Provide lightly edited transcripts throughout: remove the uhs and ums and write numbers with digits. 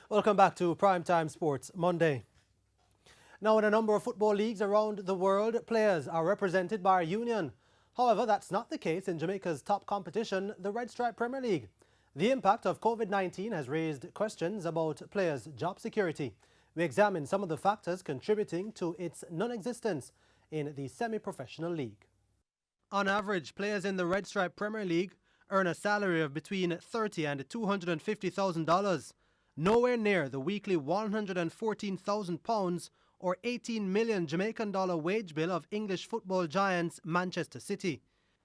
Welcome back to Primetime Sports Monday. Now, in a number of football leagues around the world, players are represented by a union. However, that's not the case in Jamaica's top competition, the Red Stripe Premier League. The impact of COVID-19 has raised questions about players' job security. We examine some of the factors contributing to its non-existence in the semi-professional league. On average, players in the Red Stripe Premier League earn a salary of between $30,000 and $250,000. Nowhere near the weekly £114,000 or 18 million Jamaican dollar wage bill of English football giants Manchester City.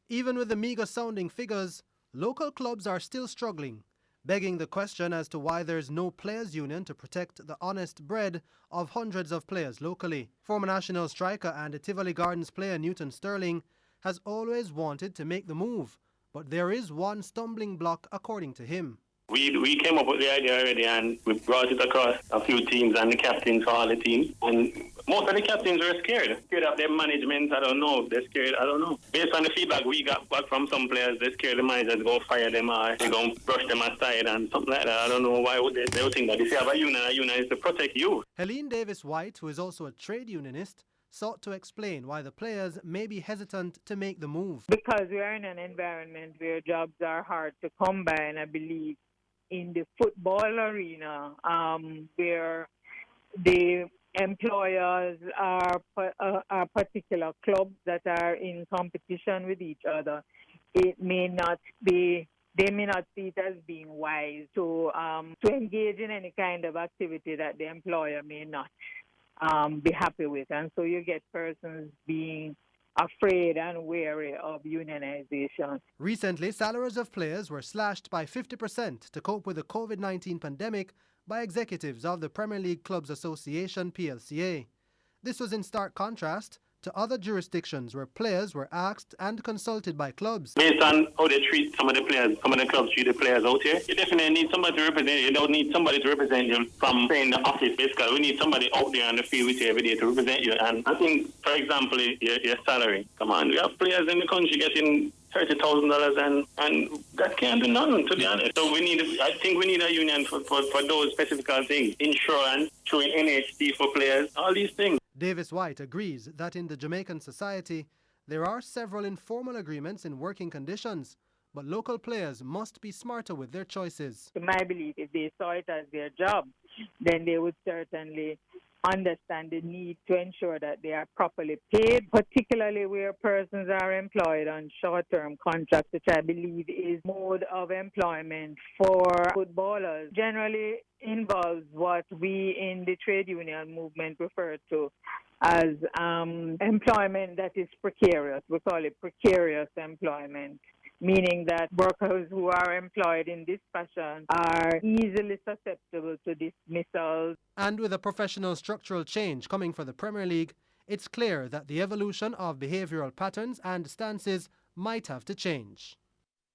Even with the meager sounding figures, local clubs are still struggling, begging the question as to why there's no players' union to protect the honest bread of hundreds of players locally. Former national striker and Tivoli Gardens player Newton Sterling has always wanted to make the move, but there is one stumbling block according to him. We came up with the idea already and we brought it across a few teams and the captains for all the teams. And most of the captains were scared. Scared of their management, I don't know. They're scared, I don't know. Based on the feedback we got back from some players, they're scared the managers to go fire them or they're going to brush them aside and something like that. I don't know why would they would think that. If you have a union is to protect you. Helene Davis-White, who is also a trade unionist, sought to explain why the players may be hesitant to make the move. Because we are in an environment where jobs are hard to come by, and I believe in the football arena, where the employers are particular clubs that are in competition with each other, they may not see it as being wise to engage in any kind of activity that the employer may not be happy with. And so you get persons being afraid and wary of unionization. Recently, salaries of players were slashed by 50% to cope with the COVID-19 pandemic by executives of the Premier League Clubs Association PLCA. This was in stark contrast to other jurisdictions where players were asked and consulted by clubs. Based on how they treat some of the players, some of the clubs treat the players out here, you definitely need somebody to represent you. You don't need somebody to represent you from, say, in the office, basically. We need somebody out there on the field with you every day to represent you. And I think, for example, your salary. Come on, we have players in the country getting $30,000 and that can't do nothing, to be honest. So I think we need a union for those specific things. Insurance, through NHD for players, all these things. Davis-White agrees that in the Jamaican society, there are several informal agreements in working conditions, but local players must be smarter with their choices. To my belief, if they saw it as their job, then they would certainly understand the need to ensure that they are properly paid, particularly where persons are employed on short-term contracts, which I believe is mode of employment for footballers. Generally involves what we in the trade union movement refer to as employment that is precarious. We call it precarious employment, meaning that workers who are employed in this fashion are easily susceptible to dismissal. And with a professional structural change coming for the Premier League, it's clear that the evolution of behavioural patterns and stances might have to change.